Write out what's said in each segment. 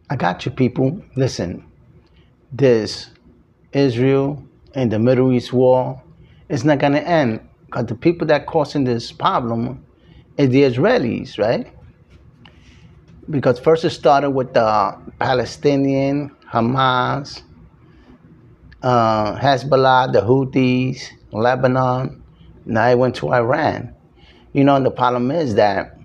I got you, people. Listen, this Israel and the Middle East war is not going to end because the people that causing this problem is the Israelis, right? Because first it started with the Palestinian, Hamas, Hezbollah, the Houthis, Lebanon. Now it went to Iran. And the problem is that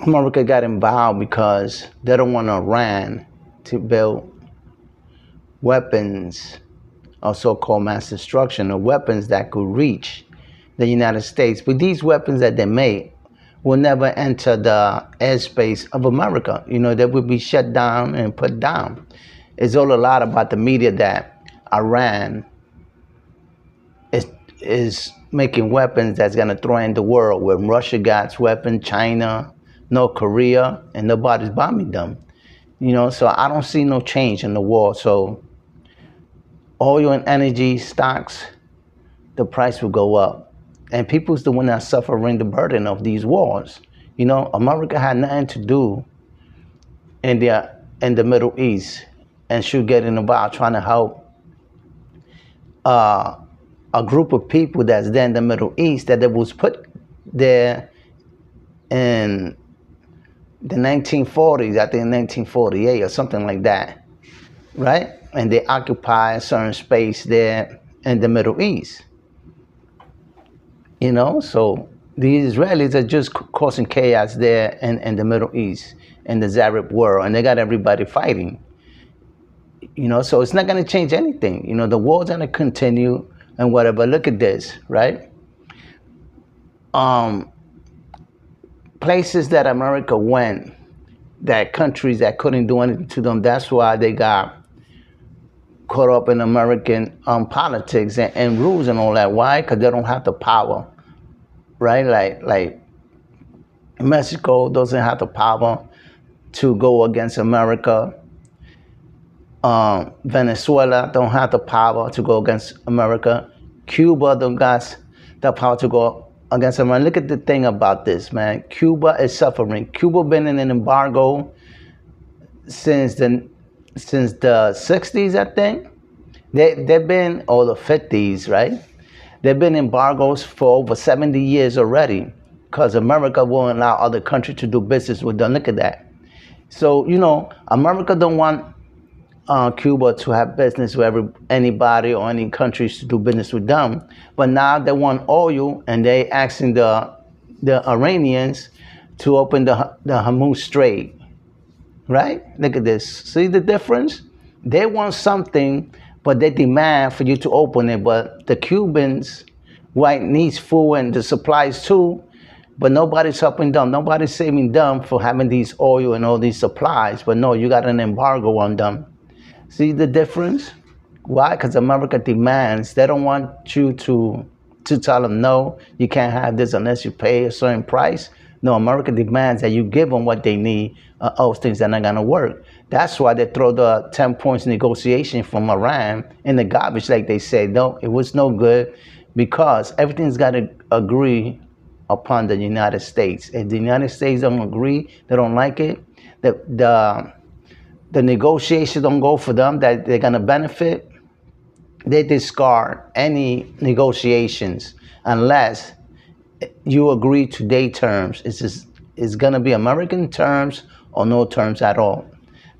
America got involved because they don't want Iran to build weapons of so-called mass destruction, or weapons that could reach the United States. But these weapons that they make will never enter the airspace of America. They will be shut down and put down. It's all a lot about the media that Iran is making weapons that's going to threaten the world. When Russia got weapons, China, North Korea, and nobody's bombing them. So I don't see no change in the war. So oil and energy stocks, the price will go up. And people's the one that's suffering the burden of these wars. America had nothing to do in the Middle East and should get involved trying to help a group of people that's there in the Middle East that was put there in the 1940s, I think 1948 or something like that, right? And they occupy a certain space there in the Middle East. So the Israelis are just causing chaos there in the Middle East, in the Arab world, and they got everybody fighting. So it's not going to change anything. The war's going to continue and whatever. Look at this, right? Places that America went, that countries that couldn't do anything to them, that's why they got caught up in American politics and rules and all that. Why? Because they don't have the power, right? Like Mexico doesn't have the power to go against America. Venezuela don't have the power to go against America. Cuba don't got the power to go against America. Look at the thing about this, man. Cuba is suffering. Cuba been in an embargo since the 60s, I think. They've been, or the 50s, right? They've been embargoes for over 70 years already because America won't allow other countries to do business with them. Look at that. So, America don't want Cuba to have business with anybody or any countries to do business with them. But now they want oil, and they asking the Iranians to open the Hormuz Strait. Right? Look at this. See the difference? They want something, but they demand for you to open it. But the Cubans, right, needs food and the supplies too, but nobody's helping them. Nobody's saving them for having these oil and all these supplies. But no, you got an embargo on them. See the difference? Why? Because America demands. They don't want you to tell them, no, you can't have this unless you pay a certain price. No, America demands that you give them what they need, else things are not going to work. That's why they throw the 10 points negotiation from Iran in the garbage, like they say. No, it was no good because everything's got to agree upon the United States. If the United States don't agree, they don't like it, the negotiations don't go for them, that they're going to benefit, they discard any negotiations unless you agree to their terms. It's going to be American terms or no terms at all.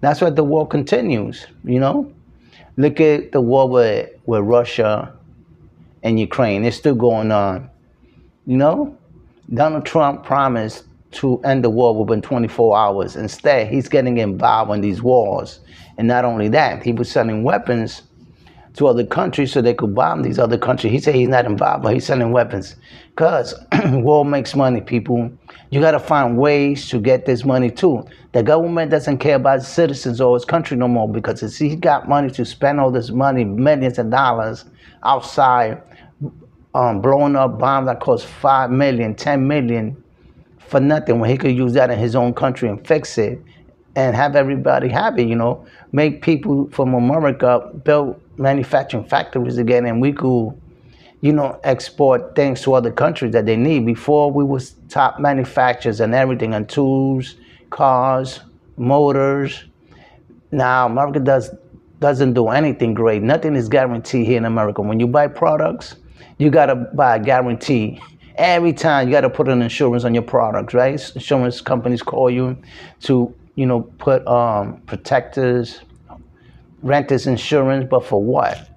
That's why the war continues, Look at the war with Russia and Ukraine. It's still going on, Donald Trump promised to end the war within 24 hours. Instead, he's getting involved in these wars. And not only that, he was selling weapons to other countries so they could bomb these other countries. He said he's not involved, but he's selling weapons. Because war makes money, people. You got to find ways to get this money too. The government doesn't care about its citizens or its country no more because he got money to spend all this money, millions of dollars outside, blowing up bombs that cost 5 million, 10 million for nothing when he could use that in his own country and fix it and have everybody happy, make people from America build manufacturing factories again, and we could, export things to other countries that they need. Before, we was top manufacturers and everything, and tools, cars, motors. Now, America doesn't do anything great. Nothing is guaranteed here in America. When you buy products, you gotta buy a guarantee. Every time you gotta put an insurance on your products, right? Insurance companies call you to, put protectors, renters insurance, but for what?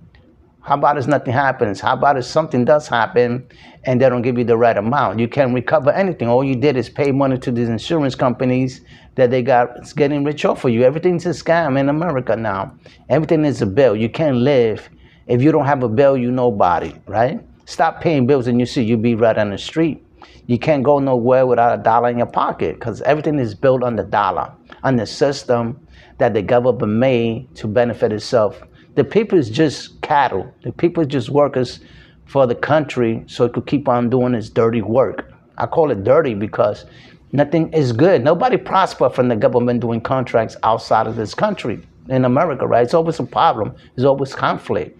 How about if nothing happens? How about if something does happen and they don't give you the right amount? You can't recover anything. All you did is pay money to these insurance companies that they got it's getting rich off of you. Everything's a scam in America now. Everything is a bill. You can't live if you don't have a bill. You nobody, right? Stop paying bills and you see you be right on the street. You can't go nowhere without a dollar in your pocket because everything is built on the dollar, on the system that the government made to benefit itself. The people is just cattle. The people is just workers for the country so it could keep on doing its dirty work. I call it dirty because nothing is good. Nobody prosper from the government doing contracts outside of this country in America, right? It's always a problem. There's always conflict.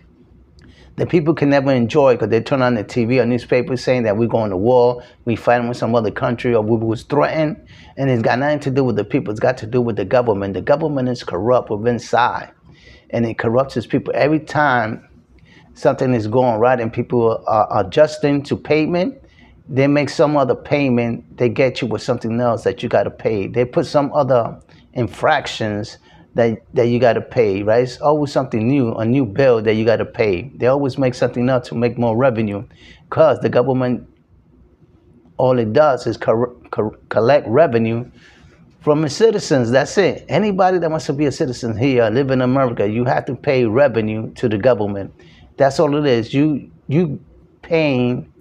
The people can never enjoy because they turn on the TV or newspapers saying that we're going to war, we fighting with some other country, or we was threatened. And it's got nothing to do with the people. It's got to do with the government. The government is corrupt with inside. And it corrupts its people. Every time something is going right and people are adjusting to payment, they make some other payment, they get you with something else that you got to pay. They put some other infractions that you got to pay, right? It's always something new, a new bill that you got to pay. They always make something else to make more revenue because the government, all it does is collect revenue from the citizens. That's it. Anybody that wants to be a citizen here, live in America, you have to pay revenue to the government. That's all it is. You paying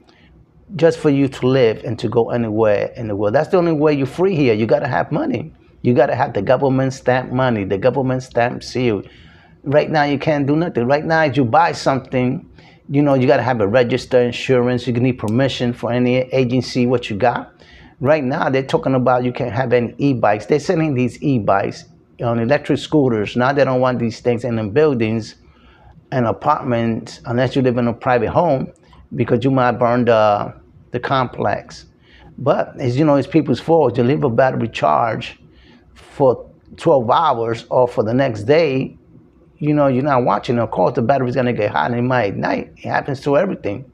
just for you to live and to go anywhere in the world. That's the only way you're free here. You got to have money. You got to have the government stamp money, the government stamp seal. Right now, you can't do nothing. Right now, if you buy something, you got to have a register, insurance. You can need permission for any agency, what you got. Right now, they're talking about you can't have any e-bikes. They're selling these e-bikes on electric scooters. Now they don't want these things in the buildings and apartments unless you live in a private home because you might burn the complex. But it's people's fault. You leave a battery charge for 12 hours or for the next day, you're not watching. Of course, the battery's going to get hot and it might ignite. It happens to everything.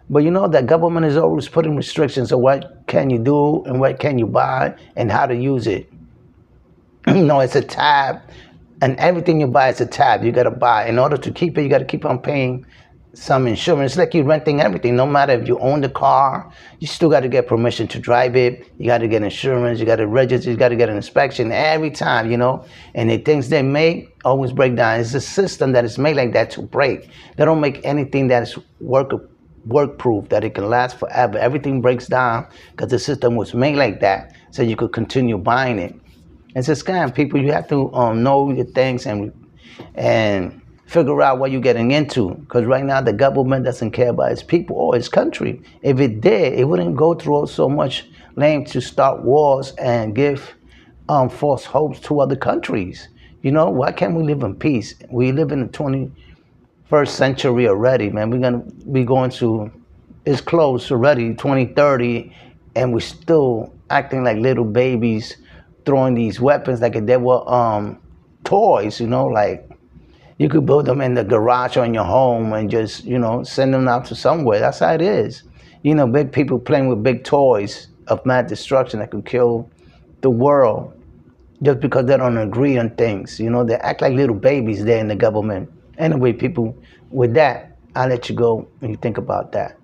But that government is always putting restrictions on what can you do and what can you buy and how to use it. It's a tab, and everything you buy is a tab. You got to buy. In order to keep it, you got to keep on paying some insurance. It's like you're renting everything. No matter if you own the car, you still got to get permission to drive it. You got to get insurance. You got to register. You got to get an inspection every time, And the things they make always break down. It's a system that is made like that to break. They don't make anything that is work-proof, that it can last forever. Everything breaks down because the system was made like that so you could continue buying it. It's a scam. People, you have to know your things and figure out what you're getting into. Because right now the government doesn't care about its people or its country. If it did, it wouldn't go through so much length to start wars and give false hopes to other countries. Why can't we live in peace? We live in the 21st century already, man. We're gonna be going to, it's close already, 2030, and we're still acting like little babies, throwing these weapons like if they were toys, like you could build them in the garage or in your home and just, send them out to somewhere. That's how it is. Big people playing with big toys of mass destruction that could kill the world just because they don't agree on things. They act like little babies there in the government. Anyway, people, with that, I'll let you go when you think about that.